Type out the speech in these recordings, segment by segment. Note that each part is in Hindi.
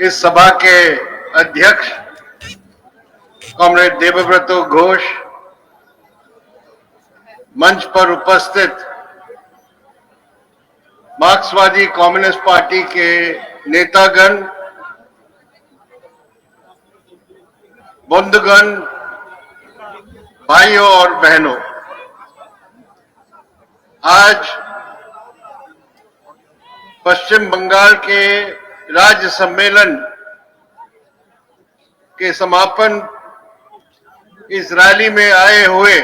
इस सभा के अध्यक्ष कॉमरेड देवव्रत घोष, मंच पर उपस्थित मार्क्सवादी कम्युनिस्ट पार्टी के नेतागण, बंधुगण, भाइयों और बहनों, आज पश्चिम बंगाल के राज्य सम्मेलन के समापन इस रैली में आए हुए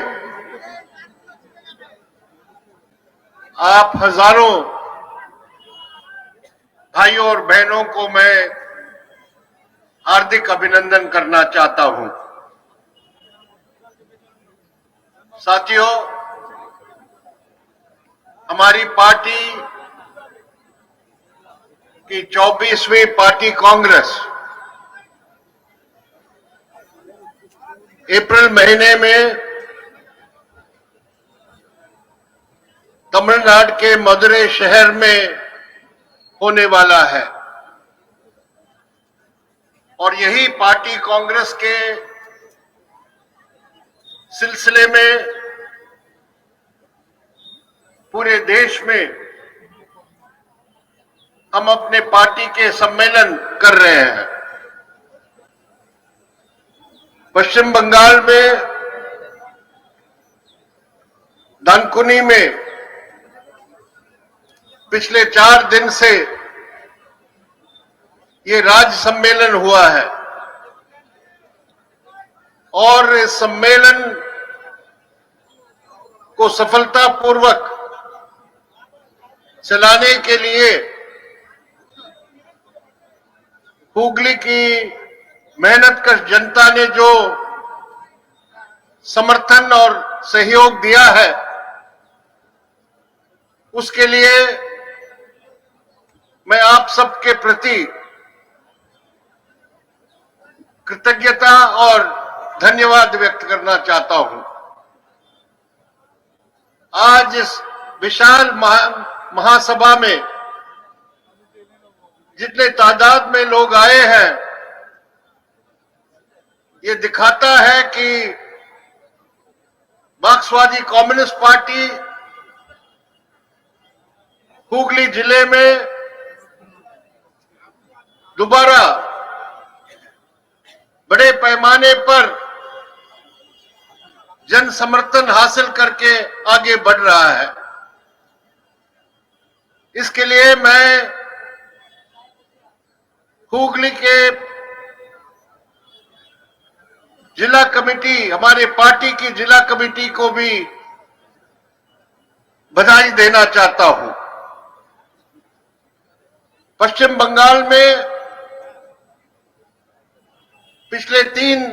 आप हजारों भाइयों और बहनों को मैं हार्दिक अभिनंदन करना चाहता हूं। साथियों, हमारी पार्टी की 24वीं पार्टी कांग्रेस अप्रैल महीने में तमिलनाडु के मदुरै शहर में होने वाला है और यही पार्टी कांग्रेस के सिलसिले में पूरे देश में हम अपने पार्टी के सम्मेलन कर रहे हैं। पश्चिम बंगाल में दानकुनी में पिछले 4 दिन से ये राज्य सम्मेलन हुआ है और इस सम्मेलन को सफलतापूर्वक चलाने के लिए हुगली की मेहनतकश जनता ने जो समर्थन और सहयोग दिया है, उसके लिए मैं आप सबके प्रति कृतज्ञता और धन्यवाद व्यक्त करना चाहता हूं। आज इस विशाल महासभा में जितने तादाद में लोग आए हैं, ये दिखाता है कि मार्क्सवादी कम्युनिस्ट पार्टी हुगली जिले में दोबारा बड़े पैमाने पर जन समर्थन हासिल करके आगे बढ़ रहा है। इसके लिए मैं हुगली के जिला कमेटी, हमारे पार्टी की जिला कमेटी को भी बधाई देना चाहता हूं। पश्चिम बंगाल में पिछले 3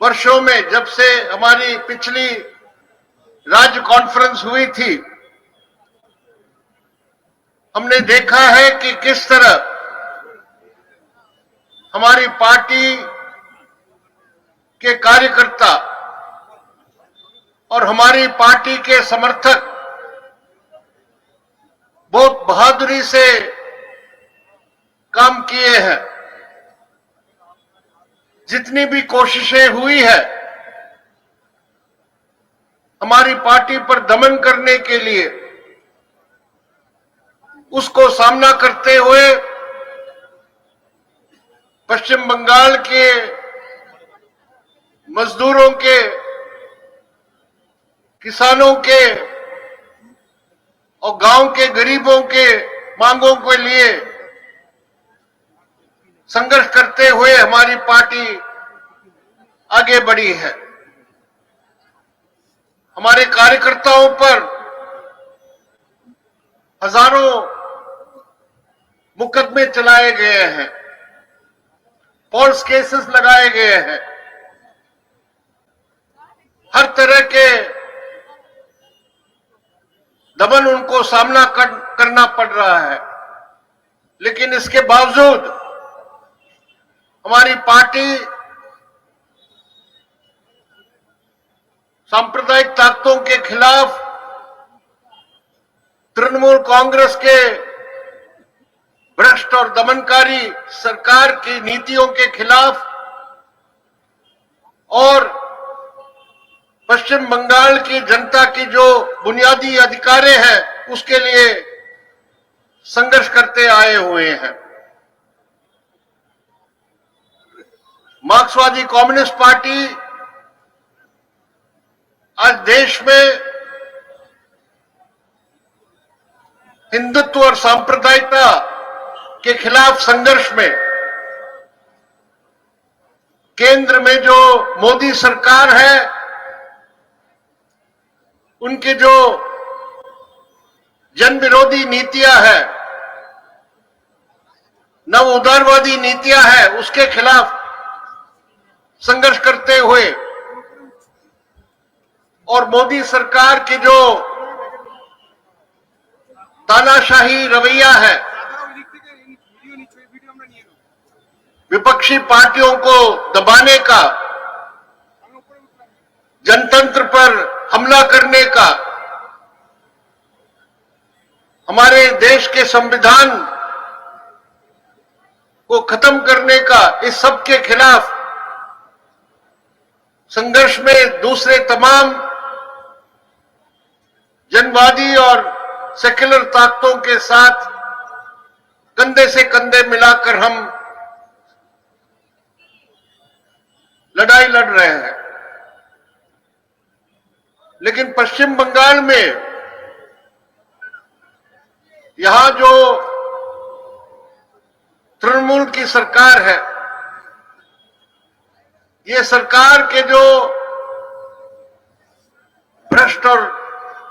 वर्षों में, जब से हमारी पिछली राज्य कॉन्फ्रेंस हुई थी, हमने देखा है कि किस तरह हमारी पार्टी के कार्यकर्ता और हमारी पार्टी के समर्थक बहुत बहादुरी से काम किए हैं। जितनी भी कोशिशें हुई है हमारी पार्टी पर दमन करने के लिए, उसको सामना करते हुए पश्चिम बंगाल के मजदूरों के, किसानों के और गांव के गरीबों के मांगों के लिए संघर्ष करते हुए हमारी पार्टी आगे बढ़ी है। हमारे कार्यकर्ताओं पर हजारों मुकदमे चलाए गए हैं, फॉल्स केसेस लगाए गए हैं, हर तरह के दमन उनको सामना करना पड़ रहा है। लेकिन इसके बावजूद हमारी पार्टी सांप्रदायिक ताकतों के खिलाफ तृणमूल कांग्रेस के भ्रष्ट और दमनकारी सरकार की नीतियों के खिलाफ और पश्चिम बंगाल की जनता की जो बुनियादी अधिकार हैं उसके लिए संघर्ष करते आए हुए हैं। मार्क्सवादी कम्युनिस्ट पार्टी आज देश में हिंदुत्व और सांप्रदायिकता के खिलाफ संघर्ष में केंद्र में जो मोदी सरकार है उनके जो जन विरोधी नीतियां हैं, नव उदारवादी नीतियां हैं, उसके खिलाफ संघर्ष करते हुए और मोदी सरकार की जो तानाशाही रवैया है, विपक्षी पार्टियों को दबाने का, जनतंत्र पर हमला करने का, हमारे देश के संविधान को खत्म करने का, इस सब के खिलाफ संघर्ष में दूसरे तमाम जनवादी और सेक्युलर ताकतों के साथ कंधे से कंधे मिलाकर हम लड़ाई लड़ रहे हैं। लेकिन पश्चिम बंगाल में यहां जो तृणमूल की सरकार है, ये सरकार के जो भ्रष्ट और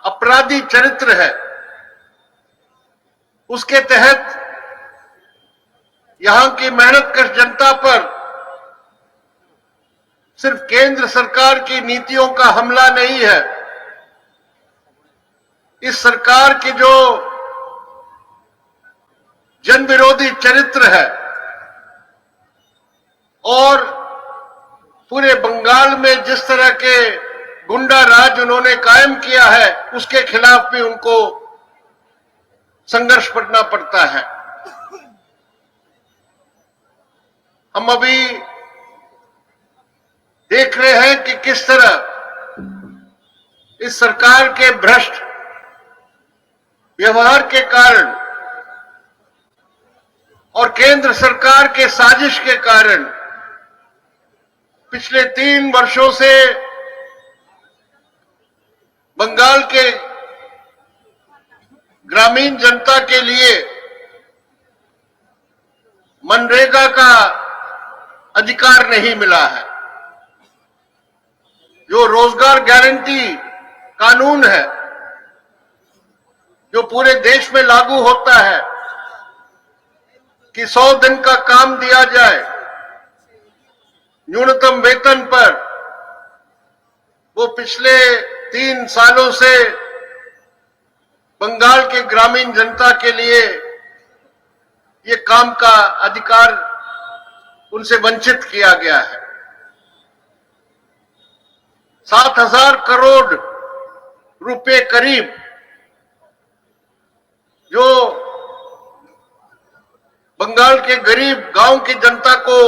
अपराधी चरित्र है, उसके तहत यहां की मेहनतकश जनता पर सिर्फ केंद्र सरकार की नीतियों का हमला नहीं है, इस सरकार की जो जन विरोधी चरित्र है और पूरे बंगाल में जिस तरह के गुंडा राज उन्होंने कायम किया है, उसके खिलाफ भी उनको संघर्ष करना पड़ता है। हम अभी देख रहे हैं कि किस तरह इस सरकार के भ्रष्ट व्यवहार के कारण और केंद्र सरकार के साजिश के कारण पिछले 3 वर्षों से बंगाल के ग्रामीण जनता के लिए मनरेगा का अधिकार नहीं मिला है। जो रोजगार गारंटी कानून है, जो पूरे देश में लागू होता है कि 100 दिन का काम दिया जाए न्यूनतम वेतन पर, वो पिछले 3 सालों से बंगाल के ग्रामीण जनता के लिए ये काम का अधिकार उनसे वंचित किया गया है। 7,000 करोड़ रुपए करीब जो बंगाल के गरीब गांव की जनता को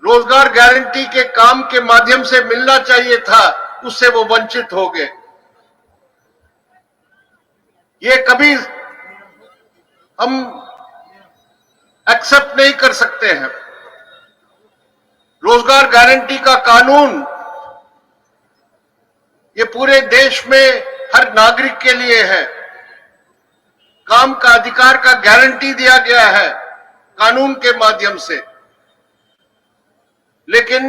रोजगार गारंटी के काम के माध्यम से मिलना चाहिए था, उससे वो वंचित हो गए। ये कभी हम एक्सेप्ट नहीं कर सकते हैं। रोजगार गारंटी का कानून ये पूरे देश में हर नागरिक के लिए है। काम का अधिकार का गारंटी दिया गया है कानून के माध्यम से। लेकिन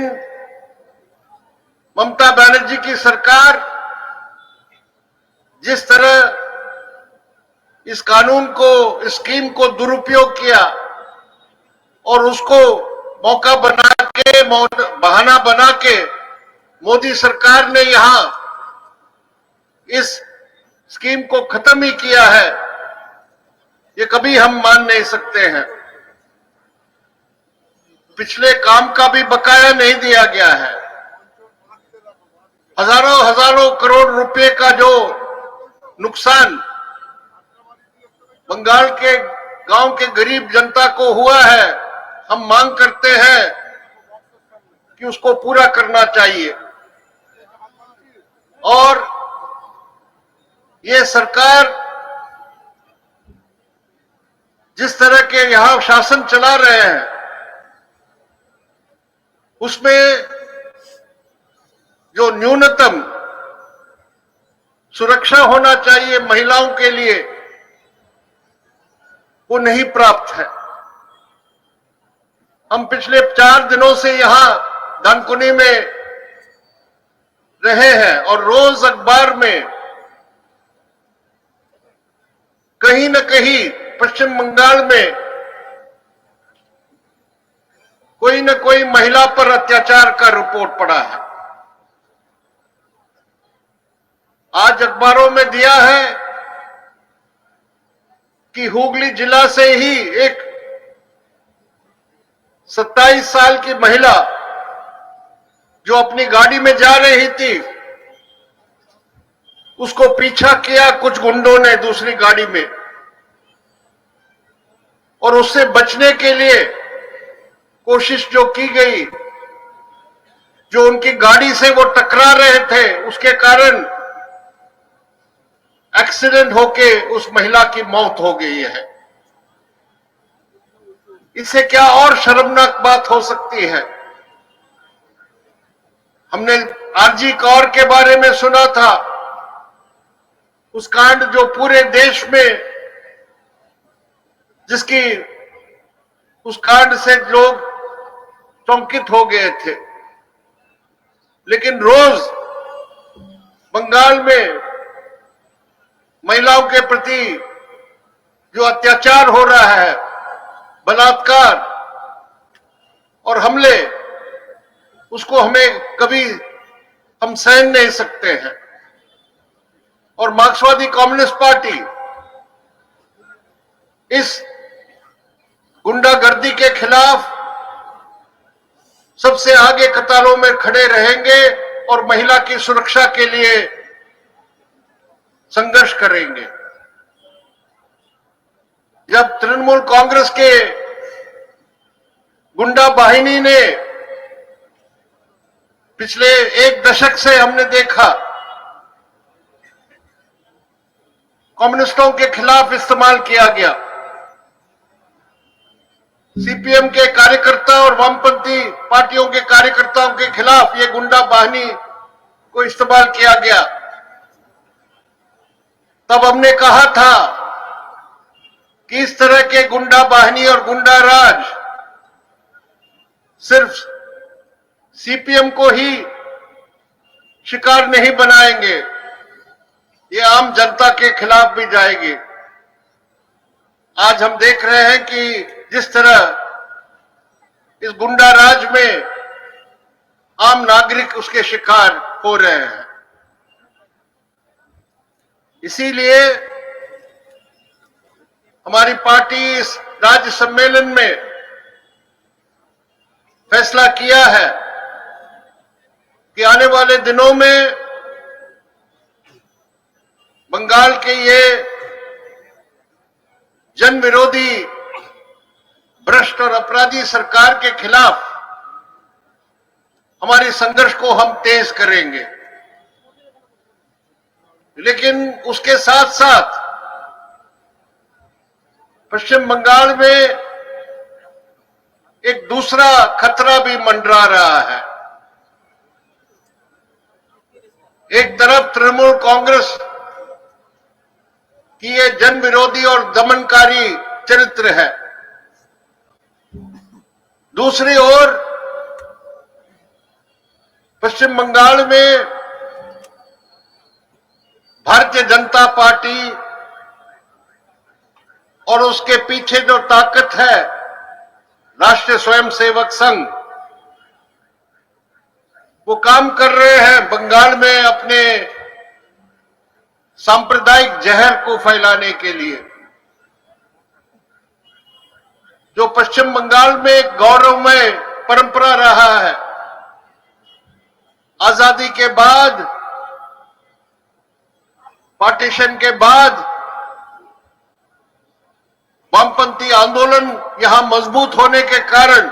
ममता बनर्जी की सरकार जिस तरह इस कानून को, इस स्कीम को दुरुपयोग किया और उसको मौका बना के, बहाना बना के मोदी सरकार ने यहां इस स्कीम को खत्म ही किया है, ये कभी हम मान नहीं सकते हैं। पिछले काम का भी बकाया नहीं दिया गया है। हजारों करोड़ रुपए का जो नुकसान बंगाल के गांव के गरीब जनता को हुआ है, हम मांग करते हैं कि उसको पूरा करना चाहिए। और ये सरकार जिस तरह के यहां शासन चला रहे हैं, उसमें जो न्यूनतम सुरक्षा होना चाहिए महिलाओं के लिए, वो नहीं प्राप्त है। हम पिछले 4 दिनों से यहां दानकुनी में रहे हैं और रोज अखबार में कहीं न कहीं पश्चिम बंगाल में कोई न कोई महिला पर अत्याचार का रिपोर्ट पड़ा है। आज अखबारों में दिया है कि हुगली जिला से ही एक 27 साल की महिला जो अपनी गाड़ी में जा रही थी, उसको पीछा किया कुछ गुंडों ने दूसरी गाड़ी में, और उससे बचने के लिए कोशिश जो की गई, जो उनकी गाड़ी से वो टकरा रहे थे, उसके कारण एक्सीडेंट होके उस महिला की मौत हो गई है। इससे क्या और शर्मनाक बात हो सकती है? हमने आरजी कौर के बारे में सुना था, उस कांड जो पूरे देश में, जिसकी उस कांड से लोग चौंकित हो गए थे, लेकिन रोज बंगाल में महिलाओं के प्रति जो अत्याचार हो रहा है, बलात्कार और हमले, उसको हमें कभी हम सहन नहीं सकते हैं। और मार्क्सवादी कम्युनिस्ट पार्टी इस गुंडागर्दी के खिलाफ सबसे आगे कतारों में खड़े रहेंगे और महिला की सुरक्षा के लिए संघर्ष करेंगे। जब तृणमूल कांग्रेस के गुंडा बाहिनी ने पिछले 1 दशक से हमने देखा कम्युनिस्टों के खिलाफ इस्तेमाल किया गया, सीपीएम के कार्यकर्ता और वामपंथी पार्टियों के कार्यकर्ताओं के खिलाफ ये गुंडा बाहिनी को इस्तेमाल किया गया, तब हमने कहा था कि इस तरह के गुंडा बाहिनी और गुंडा राज सिर्फ सीपीएम को ही शिकार नहीं बनाएंगे, ये आम जनता के खिलाफ भी जाएगी। आज हम देख रहे हैं कि जिस तरह इस गुंडा राज में आम नागरिक उसके शिकार हो रहे हैं, इसीलिए हमारी पार्टी इस राज्य सम्मेलन में फैसला किया है कि आने वाले दिनों में बंगाल के ये जन विरोधी भ्रष्ट और अपराधी सरकार के खिलाफ हमारे संघर्ष को हम तेज करेंगे। लेकिन उसके साथ साथ पश्चिम बंगाल में एक दूसरा खतरा भी मंडरा रहा है। एक तरफ तृणमूल कांग्रेस की ये जन विरोधी और दमनकारी चरित्र है, दूसरी ओर पश्चिम बंगाल में भारतीय जनता पार्टी और उसके पीछे जो ताकत है राष्ट्रीय स्वयंसेवक संघ, वो काम कर रहे हैं बंगाल में अपने सांप्रदायिक जहर को फैलाने के लिए। जो पश्चिम बंगाल में एक गौरवमय परंपरा रहा है, आजादी के बाद, पार्टीशन के बाद वामपंथी आंदोलन यहां मजबूत होने के कारण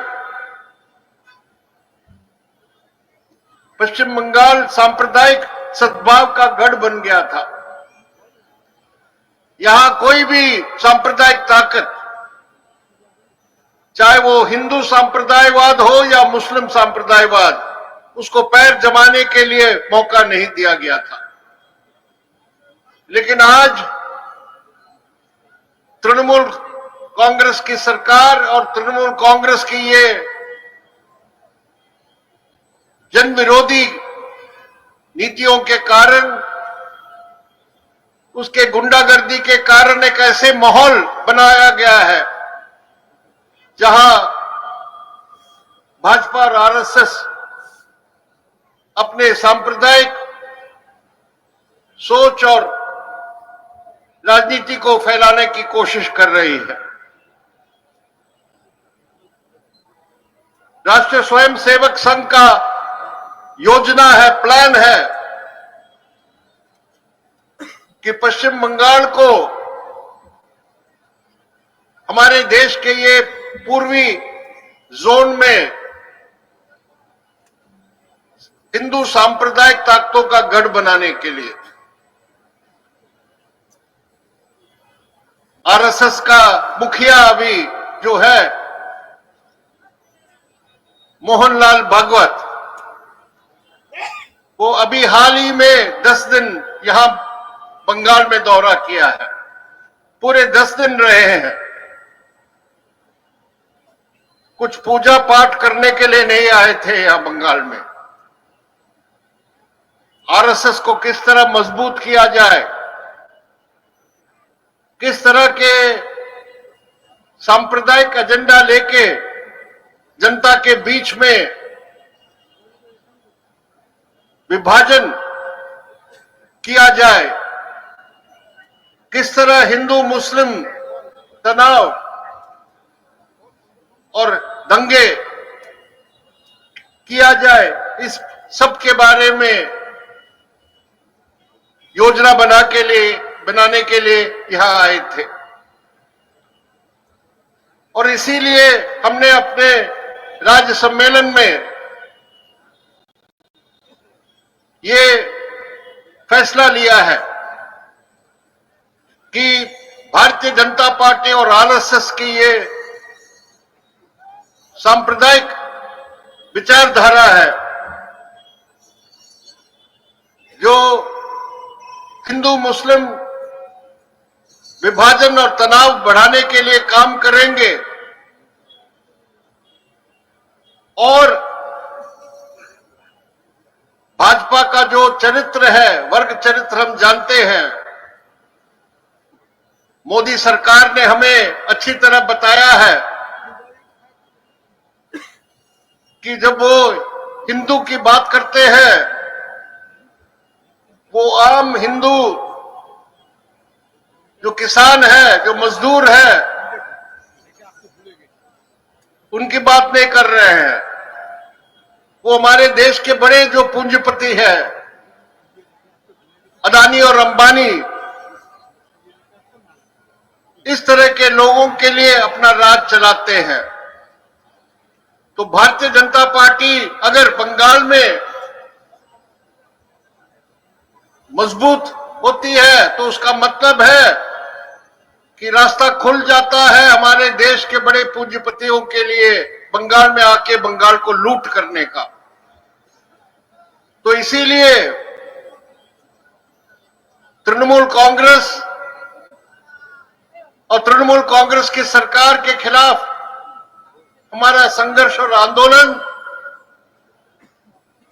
पश्चिम बंगाल सांप्रदायिक सद्भाव का गढ़ बन गया था। यहां कोई भी सांप्रदायिक ताकत, चाहे वो हिंदू सांप्रदायवाद हो या मुस्लिम सांप्रदायवाद, उसको पैर जमाने के लिए मौका नहीं दिया गया था। लेकिन आज तृणमूल कांग्रेस की सरकार और तृणमूल कांग्रेस की ये जन विरोधी नीतियों के कारण, उसके गुंडागर्दी के कारण एक ऐसे माहौल बनाया गया है जहां भाजपा और आरएसएस अपने सांप्रदायिक सोच और राजनीति को फैलाने की कोशिश कर रही है। राष्ट्रीय स्वयंसेवक संघ का योजना है, प्लान है कि पश्चिम बंगाल को हमारे देश के ये पूर्वी जोन में हिंदू सांप्रदायिक ताकतों का गढ़ बनाने के लिए आरएसएस का मुखिया अभी जो है मोहनलाल भागवत, वो अभी हाल ही में 10 दिन यहां बंगाल में दौरा किया है। पूरे 10 दिन रहे हैं। कुछ पूजा पाठ करने के लिए नहीं आए थे यहां बंगाल में। आरएसएस को किस तरह मजबूत किया जाए, किस तरह के सांप्रदायिक एजेंडा लेके जनता के बीच में विभाजन किया जाए, किस तरह हिंदू मुस्लिम तनाव और दंगे किया जाए, इस सब के बारे में योजना बनाने के लिए यहां आए थे। और इसीलिए हमने अपने राज्य सम्मेलन में ये फैसला लिया है कि भारतीय जनता पार्टी और आरएसएस की ये सांप्रदायिक विचारधारा है जो हिंदू मुस्लिम विभाजन और तनाव बढ़ाने के लिए काम करेंगे, और भाजपा का जो चरित्र है, वर्ग चरित्र हम जानते हैं। मोदी सरकार ने हमें अच्छी तरह बताया है कि जब वो हिंदू की बात करते हैं, वो आम हिंदू जो किसान है, जो मजदूर है, उनकी बात नहीं कर रहे हैं। वो हमारे देश के बड़े जो पूंजीपति हैं, अदानी और अंबानी, इस तरह के लोगों के लिए अपना राज चलाते हैं। तो भारतीय जनता पार्टी अगर बंगाल में मजबूत होती है तो उसका मतलब है कि रास्ता खुल जाता है हमारे देश के बड़े पूंजीपतियों के लिए बंगाल में आके बंगाल को लूट करने का। तो इसीलिए तृणमूल कांग्रेस और तृणमूल कांग्रेस की सरकार के खिलाफ हमारा संघर्ष और आंदोलन,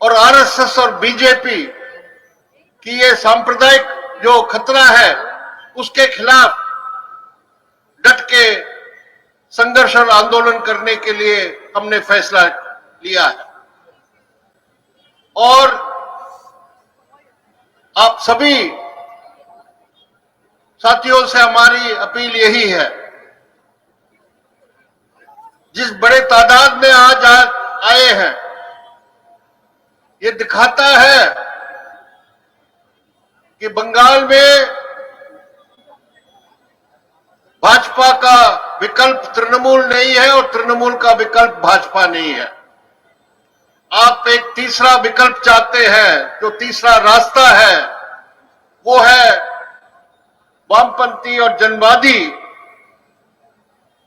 और आरएसएस और बीजेपी की ये सांप्रदायिक जो खतरा है उसके खिलाफ डट के संघर्ष और आंदोलन करने के लिए हमने फैसला लिया है। और आप सभी साथियों से हमारी अपील यही है, जिस बड़े तादाद में आज आए हैं, ये दिखाता है कि बंगाल में भाजपा का विकल्प तृणमूल नहीं है और तृणमूल का विकल्प भाजपा नहीं है। आप एक तीसरा विकल्प चाहते हैं, जो तीसरा रास्ता है वो है वामपंथी और जनवादी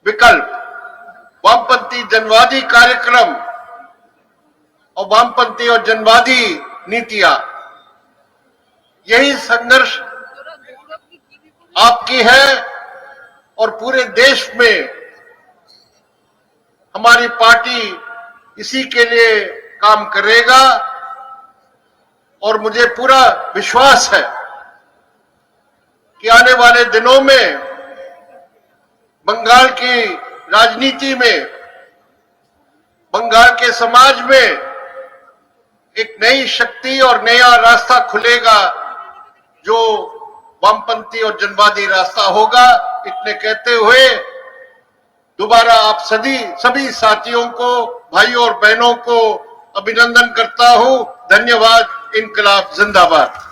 विकल्प, वामपंथी जनवादी कार्यक्रम और वामपंथी और जनवादी नीतियां। यही संघर्ष आपकी है और पूरे देश में हमारी पार्टी इसी के लिए काम करेगा। और मुझे पूरा विश्वास है कि आने वाले दिनों में बंगाल की राजनीति में, बंगाल के समाज में एक नई शक्ति और नया रास्ता खुलेगा, जो वामपंथी और जनवादी रास्ता होगा। इतने कहते हुए दोबारा आप सभी साथियों को, भाइयों और बहनों को अभिनंदन करता हूं। धन्यवाद। इनकलाब जिंदाबाद।